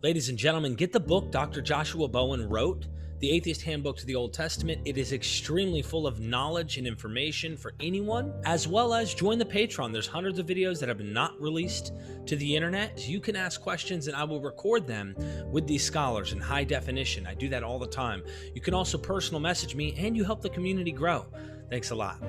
Ladies and gentlemen, get the book Dr. Joshua Bowen wrote, The Atheist Handbook to the Old Testament. It is extremely full of knowledge and information for anyone, as well as join the Patreon. There's hundreds of videos that have been not released to the internet. You can ask questions and I will record them with these scholars in high definition. I do that all the time. You can also personal message me and you help the community grow. Thanks a lot.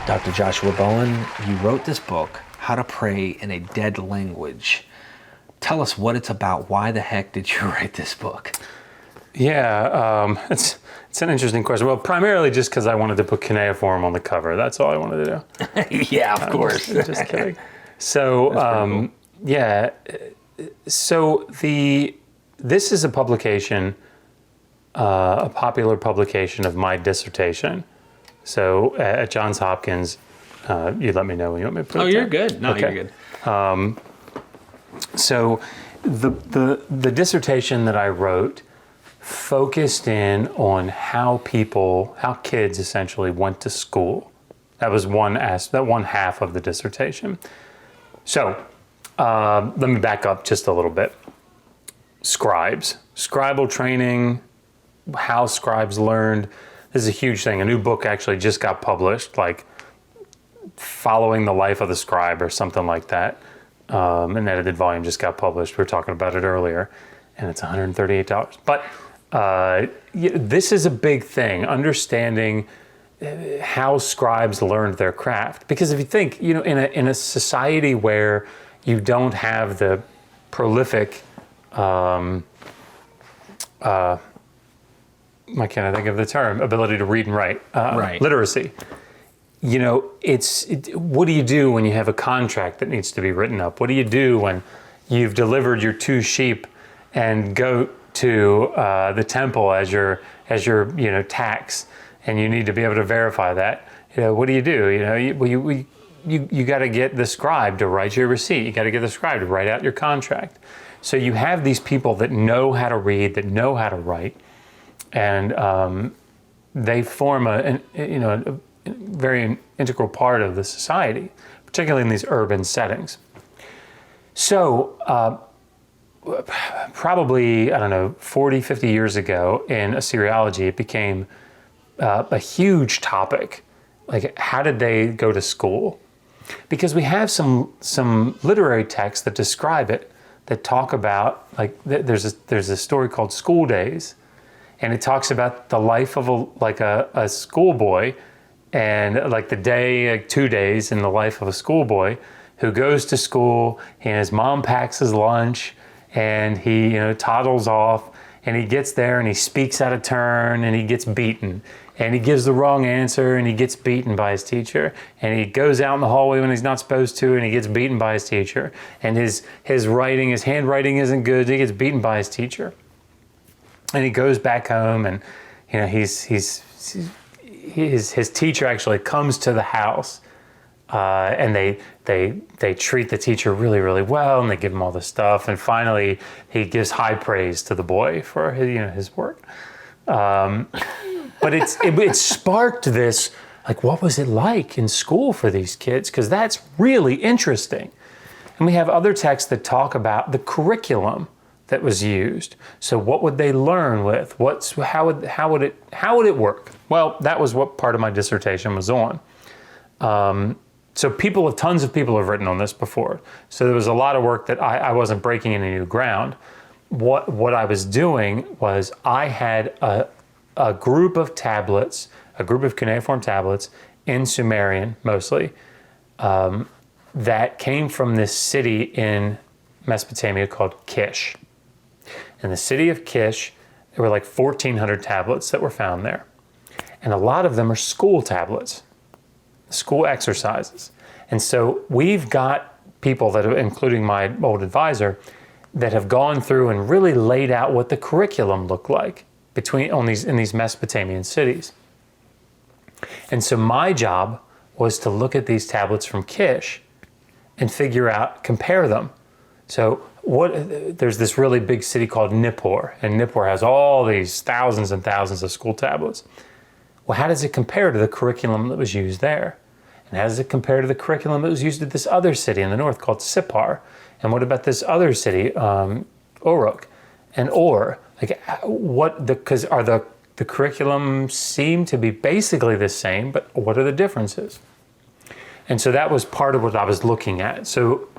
Dr. Joshua Bowen, you wrote this book, How to Pray in a Dead Language. Tell us what it's about. Why the heck did you write this book? Yeah, it's an interesting question. Well, primarily just because I wanted to put Cuneiform on the cover. That's all I wanted to do. Yeah, of course. Just kidding. So, cool. Yeah. So this is a publication, a popular publication of my dissertation. So at Johns Hopkins, you let me know when you want me to put it. Oh, you're good. No, okay. You're good. So the dissertation that I wrote focused in on how kids essentially went to school. That was one half of the dissertation. So let me back up just a little bit. Scribes, scribal training, how scribes learned. This is a huge thing. A new book actually just got published, like Following the Life of the Scribe or something like that. An edited volume just got published. We were talking about it earlier, and it's $138. But this is a big thing, understanding how scribes learned their craft. Because if you think, in a society where you don't have the prolific why can't I think of the term? Ability to read and write, right. Literacy. What do you do when you have a contract that needs to be written up? What do you do when you've delivered your 2 sheep and goat to the temple as your tax, and you need to be able to verify that? What do? You got to get the scribe to write your receipt. You got to get the scribe to write out your contract. So you have these people that know how to read, that know how to write. And they form a very integral part of the society, particularly in these urban settings. So probably, 40, 50 years ago in Assyriology, it became a huge topic. Like, how did they go to school? Because we have some literary texts that describe it, that talk about, like, there's a story called School Days. And it talks about the life of a schoolboy, and like the day, 2 days in the life of a schoolboy who goes to school, and his mom packs his lunch, and he toddles off, and he gets there and he speaks out of turn, and he gets beaten, and he gives the wrong answer, and he gets beaten by his teacher, and he goes out in the hallway when he's not supposed to, and he gets beaten by his teacher, and his handwriting isn't good, he gets beaten by his teacher. And he goes back home, and his teacher actually comes to the house, and they treat the teacher really, really well, and they give him all this stuff, and finally he gives high praise to the boy for his work. But it sparked this, like, what was it like in school for these kids? Because that's really interesting. And we have other texts that talk about the curriculum that was used. So what would they learn with? How would it work? Well, that was what part of my dissertation was on. So tons of people have written on this before. So there was a lot of work that I wasn't breaking any new ground. What I was doing was I had a group of tablets, a group of cuneiform tablets in Sumerian mostly, that came from this city in Mesopotamia called Kish. In the city of Kish, there were like 1,400 tablets that were found there. And a lot of them are school tablets, school exercises. And so we've got people that, including my old advisor, that have gone through and really laid out what the curriculum looked like in these Mesopotamian cities. And so my job was to look at these tablets from Kish and compare them. So there's this really big city called Nippur, and Nippur has all these thousands and thousands of school tablets. Well, how does it compare to the curriculum that was used there? And how does it compare to the curriculum that was used at this other city in the north called Sippar? And what about this other city, Uruk and Or? Because the curriculum seem to be basically the same, but what are the differences? And so that was part of what I was looking at. So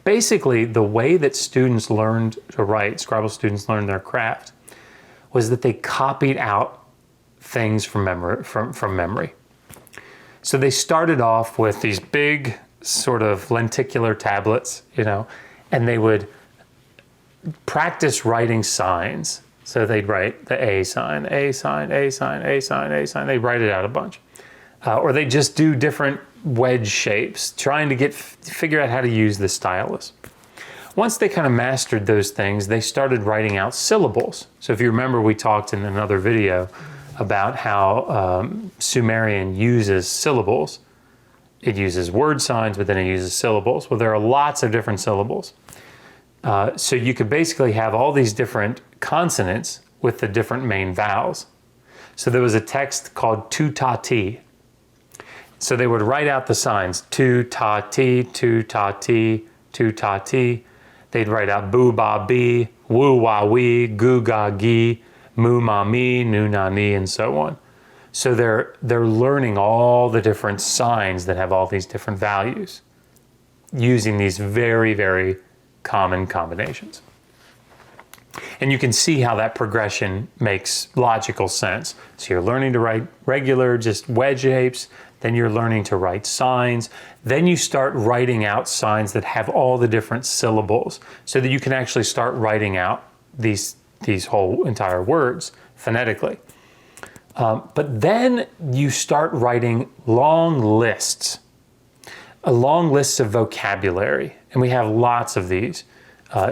basically, the way that students learned to write, Scribal students learned their craft, was that they copied out things from memory. So they started off with these big sort of lenticular tablets, and they would practice writing signs. So they'd write the A sign, A sign, A sign, A sign, A sign. They'd write it out a bunch. Or they just do different wedge shapes, trying to figure out how to use the stylus. Once they kind of mastered those things, they started writing out syllables. So if you remember, we talked in another video about how Sumerian uses syllables. It uses word signs, but then it uses syllables. Well, there are lots of different syllables. So you could basically have all these different consonants with the different main vowels. So there was a text called tu-ta-ti. So they would write out the signs, tu-ta-ti, tu-ta-ti, tu-ta-ti. They'd write out boo-ba-bi, woo-wa-wee, goo-ga-gi, mu-ma-mi, nu-na-ni, and so on. So they're learning all the different signs that have all these different values using these very, very common combinations. And you can see how that progression makes logical sense. So you're learning to write regular, just wedge shapes, then you're learning to write signs, then you start writing out signs that have all the different syllables so that you can actually start writing out these whole entire words phonetically. But then you start writing long lists of vocabulary. And we have lots of these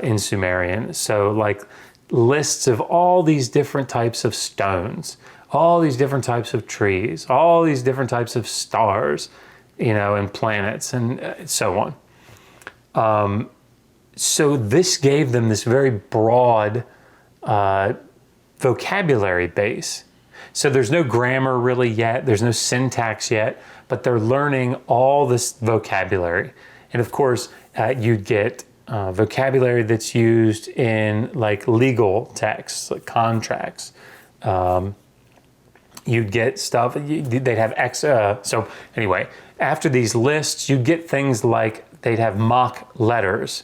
in Sumerian. So like lists of all these different types of stones, all these different types of trees, all these different types of stars, and planets and so on. So this gave them this very broad vocabulary base. So there's no grammar really yet, there's no syntax yet, but they're learning all this vocabulary. And of course, you'd get vocabulary that's used in like legal texts, like contracts. You'd get stuff, they'd have so anyway, after these lists, you'd get things like they'd have mock letters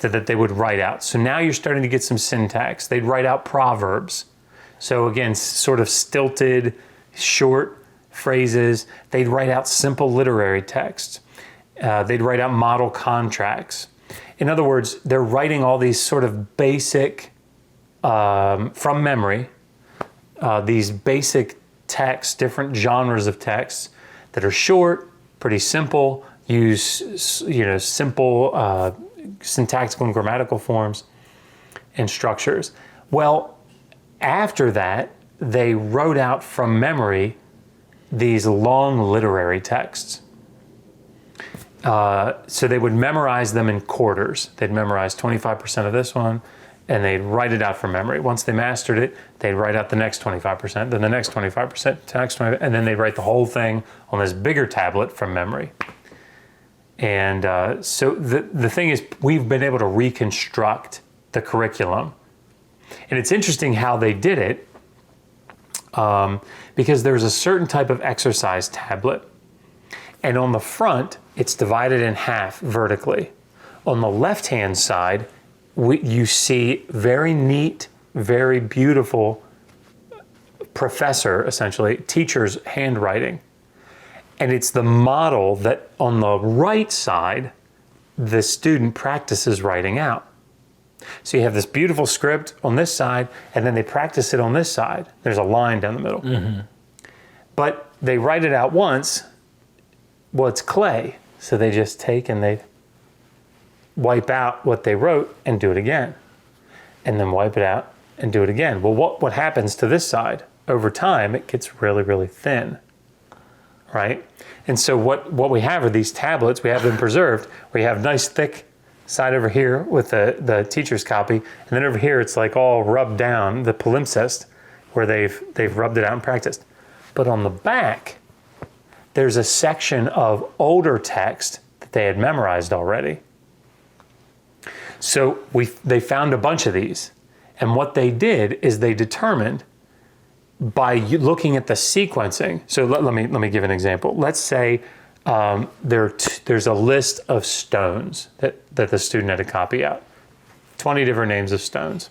that they would write out. So now you're starting to get some syntax. They'd write out proverbs. So again, sort of stilted, short phrases. They'd write out simple literary texts. They'd write out model contracts. In other words, they're writing all these sort of basic, from memory, these basic texts, different genres of texts that are short, pretty simple, use simple syntactical and grammatical forms and structures. Well, after that, they wrote out from memory these long literary texts. So they would memorize them in quarters. They'd memorize 25% of this one, and they'd write it out from memory. Once they mastered it, they'd write out the next 25%, then the next 25%, the next 25%, and then they'd write the whole thing on this bigger tablet from memory. And so the thing is, we've been able to reconstruct the curriculum. And it's interesting how they did it, because there's a certain type of exercise tablet. And on the front, it's divided in half vertically. On the left-hand side, you see very neat, very beautiful professor, essentially, teacher's handwriting. And it's the model that on the right side, the student practices writing out. So you have this beautiful script on this side, and then they practice it on this side. There's a line down the middle. Mm-hmm. But they write it out once. Well, it's clay. So they just take and they wipe out what they wrote and do it again. And then wipe it out and do it again. Well, what happens to this side? Over time, it gets really, really thin. right? And so what we have are these tablets. We have them preserved. We have nice thick side over here with the teacher's copy, and then over here it's like all rubbed down, the palimpsest, where they've rubbed it out and practiced. But on the back, there's a section of older text that they had memorized already. So they found a bunch of these, and what they did is they determined by looking at the sequencing. So let me give an example. Let's say there's a list of stones that the student had to copy out. 20 different names of stones.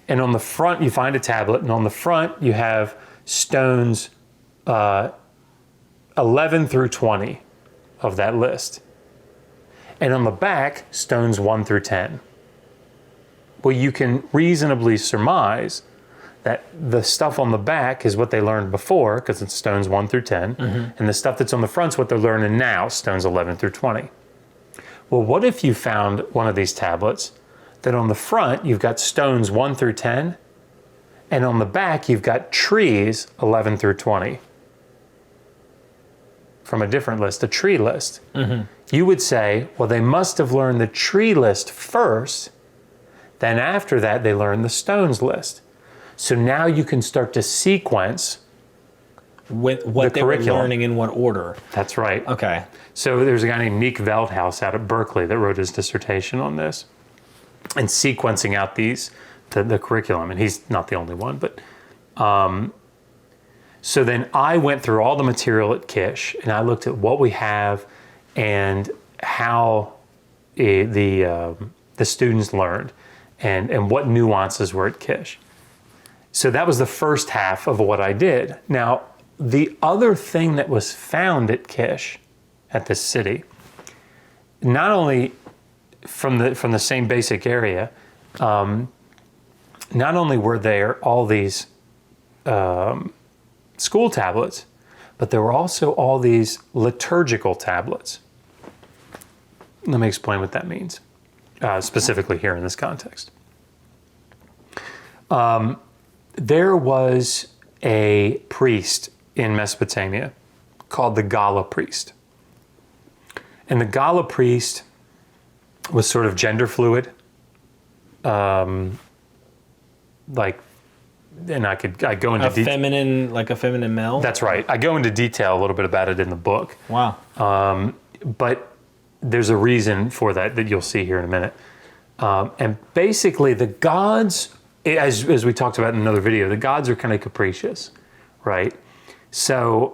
And on the front, you find a tablet, and on the front, you have stones 11 through 20 of that list. And on the back, stones 1 through 10. Well, you can reasonably surmise that the stuff on the back is what they learned before, because it's stones 1 through 10, and the stuff that's on the front is what they're learning now, stones 11 through 20. Well, what if you found one of these tablets that on the front you've got stones 1 through 10, and on the back you've got trees 11 through 20? From a different list, a tree list. You would say, well, they must have learned the tree list first, then after that they learned the stones list. So now you can start to sequence with what they were learning in what order. That's right. Okay. So there's a guy named Nick Veldhouse out at Berkeley that wrote his dissertation on this and sequencing out the curriculum. And he's not the only one, but so then I went through all the material at Kish and I looked at what we have and how the students learned and what nuances were at Kish. So that was the first half of what I did. Now, the other thing that was found at Kish, at this city, not only from the same basic area, not only were there all these school tablets, but there were also all these liturgical tablets. Let me explain what that means, specifically here in this context. There was a priest in Mesopotamia called the 𠀭priest. And the 𠀭priest was sort of gender fluid. And I go into feminine, like a feminine male? That's right. I go into detail a little bit about it in the book. Wow. But there's a reason for that you'll see here in a minute. And basically the gods, as we talked about in another video, the gods are kind of capricious, right? So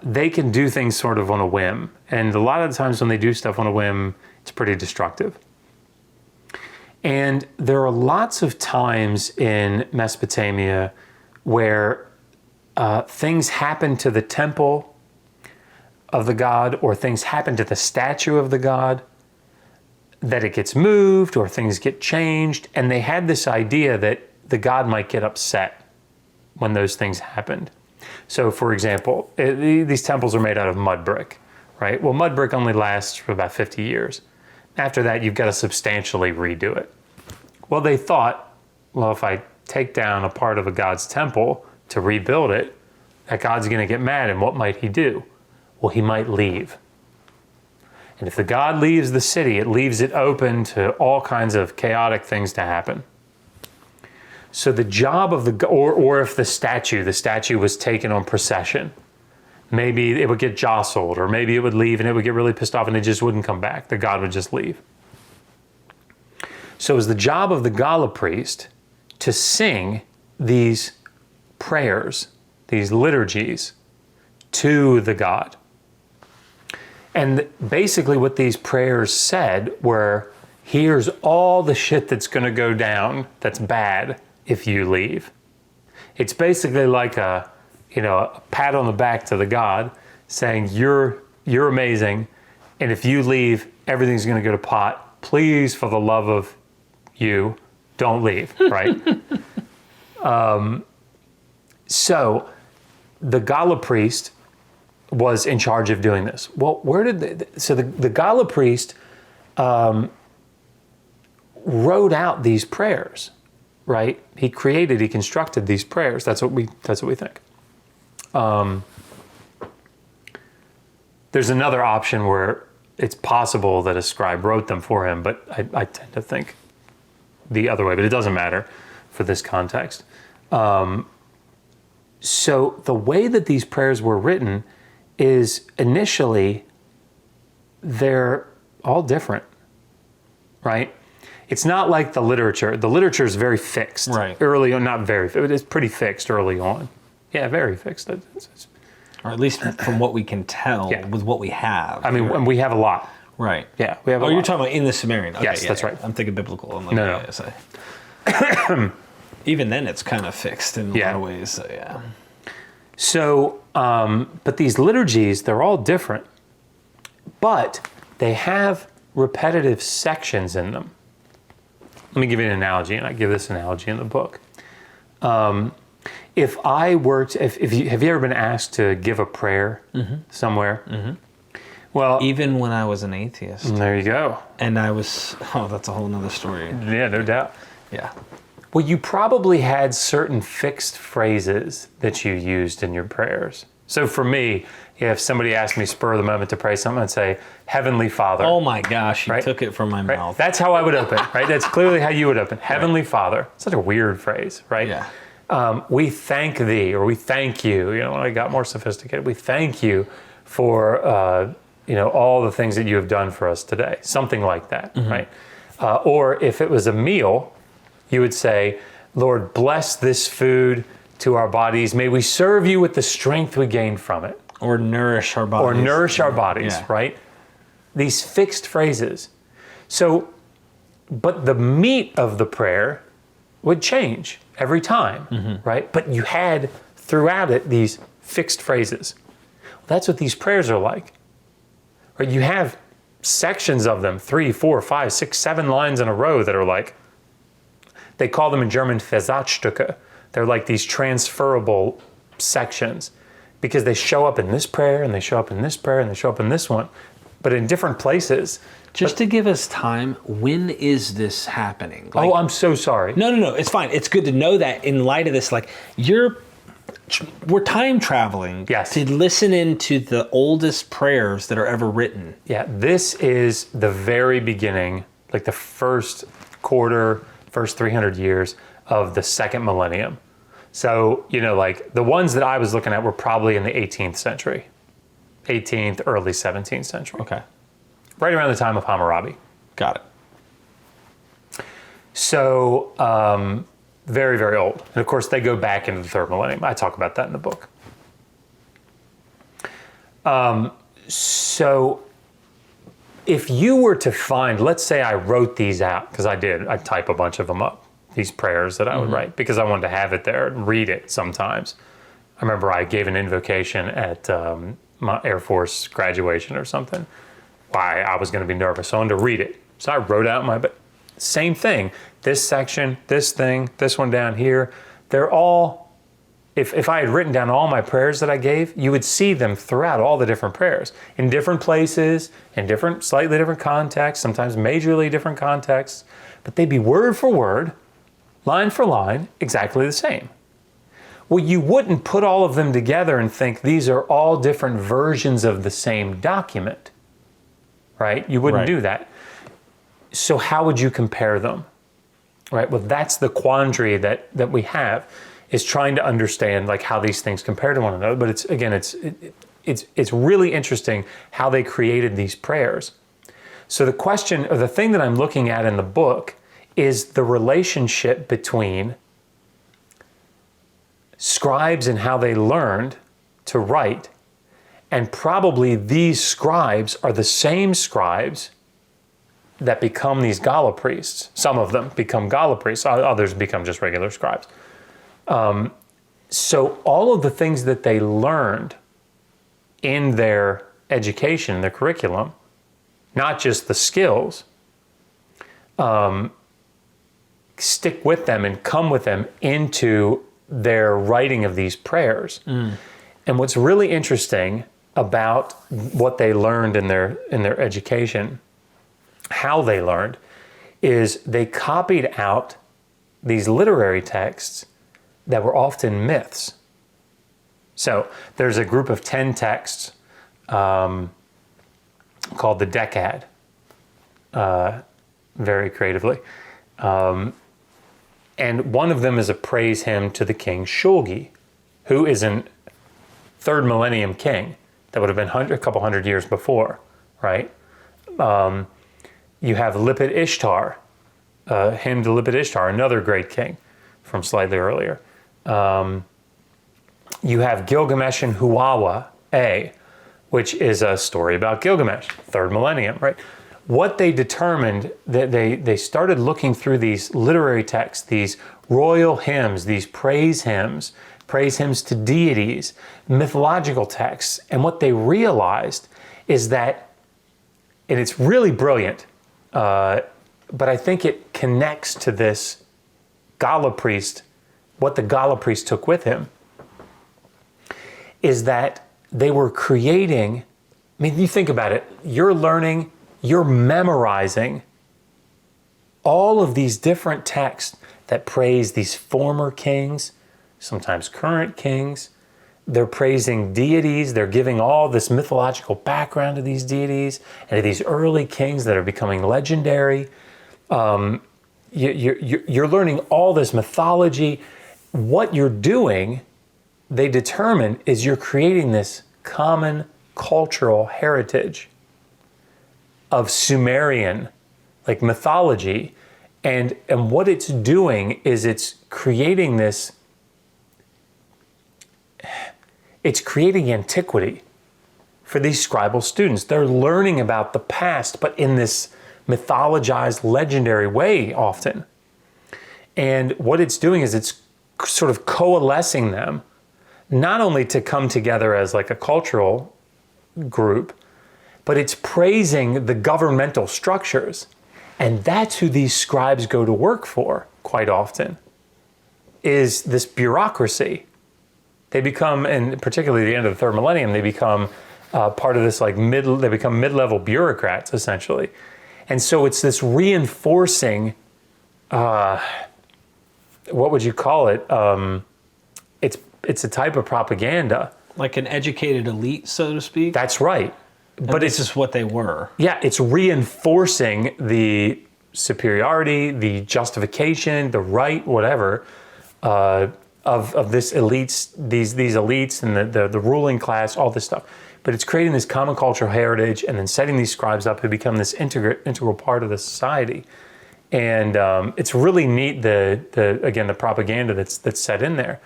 they can do things sort of on a whim. And a lot of the times when they do stuff on a whim, it's pretty destructive. And there are lots of times in Mesopotamia where things happen to the temple of the god, or things happen to the statue of the god, that it gets moved or things get changed. And they had this idea that the god might get upset when those things happened. So for example, these temples are made out of mud brick, right? Well, mud brick only lasts for about 50 years. After that, you've got to substantially redo it. Well, they thought, well, if I take down a part of a god's temple to rebuild it, that god's going to get mad, and what might he do? Well, he might leave. And if the god leaves the city, it leaves it open to all kinds of chaotic things to happen. So the job of or if the statue was taken on procession, maybe it would get jostled, or maybe it would leave and it would get really pissed off and it just wouldn't come back. The god would just leave. So it was the job of the 𠀭priest to sing these prayers, these liturgies to the god. And basically what these prayers said were, here's all the shit that's going to go down that's bad if you leave. It's basically like a pat on the back to the god saying, you're amazing, and if you leave, everything's going to go to pot. Please, for the love of you, don't leave, right? So the 𠀭priest was in charge of doing this. Well, so the 𠀭priest wrote out these prayers, right? He constructed these prayers. That's what we think. There's another option where it's possible that a scribe wrote them for him, but I tend to think the other way, but it doesn't matter for this context. So the way that these prayers were written is initially, they're all different, right? It's not like the literature. The literature is very fixed. Right. Early on, not very, but it's pretty fixed early on. Yeah, very fixed. Or at least from what we can tell with what we have. I mean, and we have a lot. Right. Yeah, we have a lot. You're talking about in the Sumerian. Okay, Yes, that's right. I'm thinking biblical. I'm like, No. so. Even then, it's kind of fixed in a lot of ways. So, yeah. So, but these liturgies, they're all different, but they have repetitive sections in them. Let me give you an analogy, and I give this analogy in the book. If I were to, have you ever been asked to give a prayer somewhere? Mm-hmm. Well, even when I was an atheist. There you go. And I was, that's a whole nother story. Yeah, no doubt. Yeah. Well, you probably had certain fixed phrases that you used in your prayers. So for me, if somebody asked me spur of the moment to pray something, I'd say, Heavenly Father. Oh my gosh, you took it from my mouth. That's how I would open, right? That's clearly how you would open. Heavenly Father. Such a weird phrase, right? Yeah. We thank thee, or we thank you. You know, when I got more sophisticated, we thank you for, all the things that you have done for us today. Something like that, right? Or if it was a meal, you would say, Lord, bless this food to our bodies. May we serve you with the strength we gain from it. Or nourish our bodies. Right? These fixed phrases. So, but the meat of the prayer would change every time, right? But you had throughout it these fixed phrases. That's what these prayers are like. Right? You have sections of them, 3, 4, 5, 6, 7 lines in a row that are like, they call them in German Versatzstücke. They're like these transferable sections because they show up in this prayer and they show up in this prayer and they show up in this one, but in different places. Just to give us time, when is this happening? Like, I'm so sorry. No, it's fine. It's good to know that in light of this, like we're time traveling to listen into the oldest prayers that are ever written. Yeah, this is the very beginning, like the first quarter, first 300 years of the second millennium. So, like the ones that I was looking at were probably in the 18th century, 18th, early 17th century. Okay. Right around the time of Hammurabi. Got it. So, very, very old. And of course, they go back into the third millennium. I talk about that in the book. So, if you were to find, let's say I wrote these out, because I did, I type a bunch of them up, these prayers that I would write, because I wanted to have it there and read it sometimes. I remember I gave an invocation at my Air Force graduation or something. Why I was going to be nervous, so I wanted to read it. So I wrote out same thing. This section, this thing, this one down here, they're all, if I had written down all my prayers that I gave, you would see them throughout all the different prayers, in different places, in slightly different contexts, sometimes majorly different contexts, but they'd be word for word, line for line, exactly the same. Well, you wouldn't put all of them together and think these are all different versions of the same document, right? You wouldn't do that. So how would you compare them, right? Well, that's the quandary that we have, is trying to understand like how these things compare to one another. But it's really interesting how they created these prayers. So the question, or the thing that I'm looking at in the book, is the relationship between scribes and how they learned to write, and probably these scribes are the same scribes that become these Gala priests. Some of them become Gala priests, others become just regular scribes. So all of the things that they learned in their education, their curriculum, not just the skills, stick with them and come with them into their writing of these prayers. And what's really interesting about what they learned in their education, how they learned, is they copied out these literary texts that were often myths. So there's a group of 10 texts called the Decad, very creatively. And one of them is a praise hymn to the king Shulgi, who is a 3rd millennium king. That would have been a couple hundred years before, right? You have Lipit Ishtar, hymn to Lipit Ishtar, another great king from slightly earlier. You have Gilgamesh and Huwawa A, which is a story about Gilgamesh, 3rd millennium, right? What they determined, that they started looking through these literary texts, these royal hymns, these praise hymns to deities, mythological texts, and what they realized is that, and it's really brilliant, but I think it connects to this Gala priest, what the Gala priest took with him, is that they were creating, I mean, you think about it, you're learning, you're memorizing all of these different texts that praise these former kings, sometimes current kings. They're praising deities. They're giving all this mythological background to these deities and to these early kings that are becoming legendary. You're learning all this mythology. What you're doing, they determine, is you're creating this common cultural heritage of Sumerian, like mythology, and what it's doing is it's creating antiquity for these scribal students. They're learning about the past, but in this mythologized, legendary way often. And what it's doing is it's sort of coalescing them, not only to come together as like a cultural group, but it's praising the governmental structures. And that's who these scribes go to work for quite often, is this bureaucracy. They become, and particularly at the end of the 3rd millennium, they become part of this they become mid-level bureaucrats essentially. And so it's this reinforcing, what would you call it? It's a type of propaganda. Like an educated elite, so to speak? That's right. But this is what they were. Yeah, it's reinforcing the superiority, the justification, the right, whatever, of this elites, these elites and the ruling class, all this stuff. But it's creating this common cultural heritage and then setting these scribes up who become this integral part of the society. And it's really neat, the propaganda that's set in there.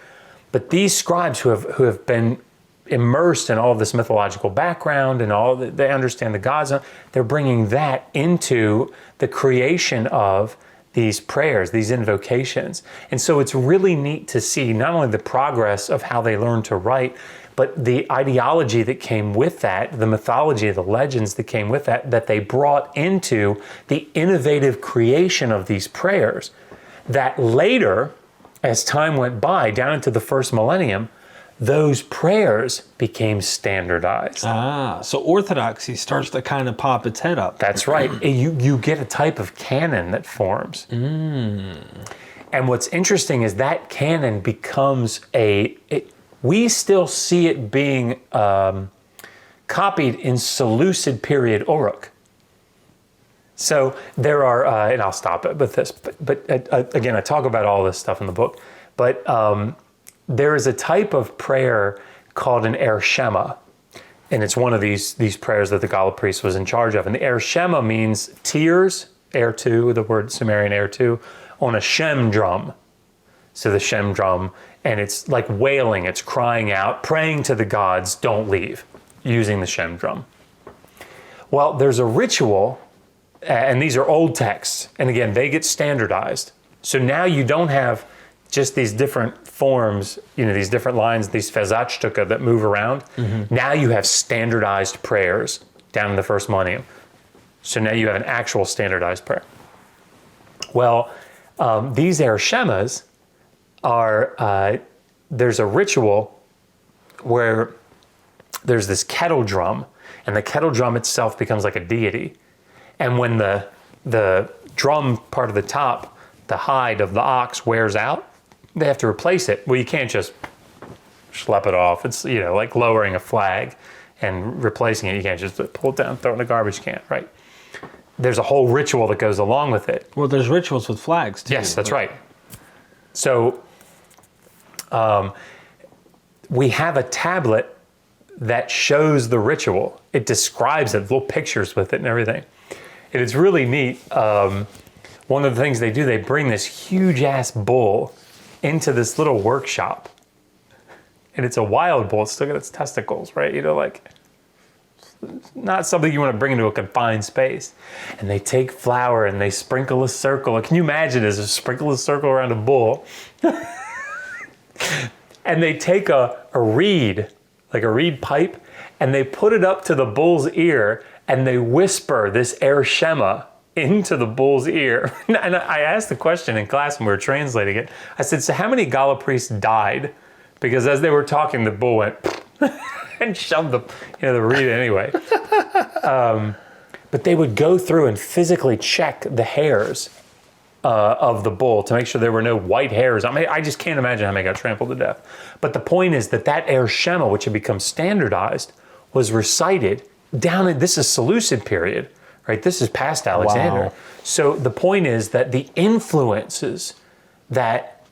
But these scribes who have been immersed in all of this mythological background and all they understand the gods, they're bringing that into the creation of these prayers, these invocations. And so it's really neat to see not only the progress of how they learn to write, but the ideology that came with that, the mythology, the legends that came with that they brought into the innovative creation of these prayers that later, as time went by, down into the 1st millennium, those prayers became standardized. So orthodoxy starts to kind of pop its head up. That's right. You get a type of canon that forms. And what's interesting is that canon becomes we still see it being copied in Seleucid period Uruk. So there are, and I'll stop it with this, but again, I talk about all this stuff in the book, but there is a type of prayer called an 𒀭Support, and it's one of these prayers that the Gala priest was in charge of. And the 𒀭Support means tears, 𝒀2, the word Sumerian 𒀭2, on a shem drum. So the shem drum, and it's like wailing, it's crying out, praying to the gods, don't leave, using the shem drum. Well, there's a ritual, and these are old texts, and again, they get standardized. So now you don't have just these different forms, these different lines, these 🀭Support that move around. Now you have standardized prayers down in the 1st millennium. So now you have an actual standardized prayer. Well, these 𒀭Supports are, there's a ritual where there's this kettle drum, and the kettle drum itself becomes like a deity. And when the drum part of the top, the hide of the ox wears out, they have to replace it. Well, you can't just schlep it off. It's, like lowering a flag and replacing it. You can't just pull it down, throw it in a garbage can, right? There's a whole ritual that goes along with it. Well, there's rituals with flags too. Yes, that's right. So we have a tablet that shows the ritual. It describes it, little pictures with it and everything. And it's really neat. One of the things they do, they bring this huge ass bull into this little workshop. And it's a wild bull. It's still got its testicles, right? You know, like, not something you want to bring into a confined space. And they take flour and they sprinkle a circle. Can you imagine as a sprinkle a circle around a bull? And they take a reed, like a reed pipe, and they put it up to the bull's ear and they whisper this 🀭Shema into the bull's ear. And I asked the question in class when we were translating it. I said, so how many Gala priests died? Because as they were talking, the bull went and shoved the reed anyway. But they would go through and physically check the hairs of the bull to make sure there were no white hairs. I mean, I just can't imagine how many got trampled to death. But the point is that 𝀭Shema, which had become standardized, was recited down in, this is Seleucid period, right? This is past Alexander. Wow. So the point is that the influences that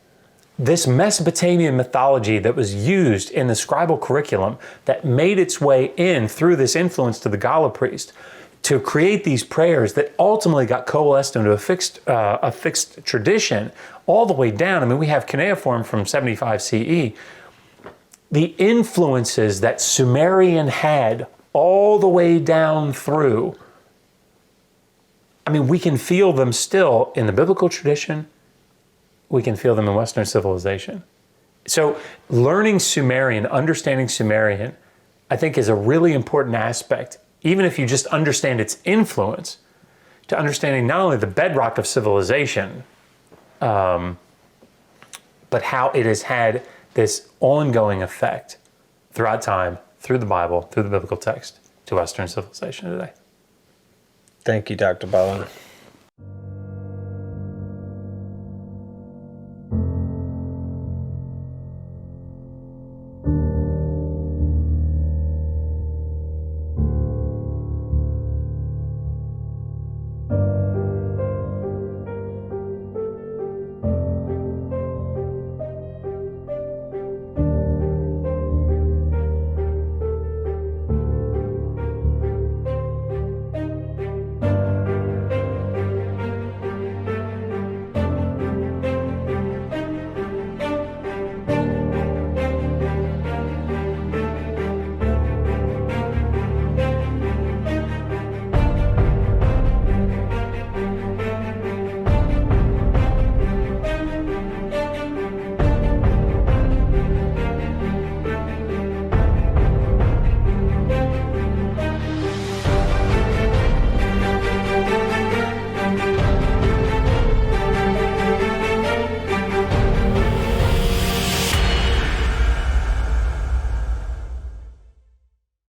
this Mesopotamian mythology that was used in the scribal curriculum that made its way in through this influence to the Gala priest to create these prayers that ultimately got coalesced into a fixed tradition all the way down. I mean, we have Cuneiform from 75 CE. The influences that Sumerian had all the way down through, I mean, we can feel them still in the biblical tradition. We can feel them in Western civilization. So learning Sumerian, understanding Sumerian, I think is a really important aspect, even if you just understand its influence, to understanding not only the bedrock of civilization, but how it has had this ongoing effect throughout time, through the Bible, through the biblical text, to Western civilization today. Thank you, Dr. Bowen.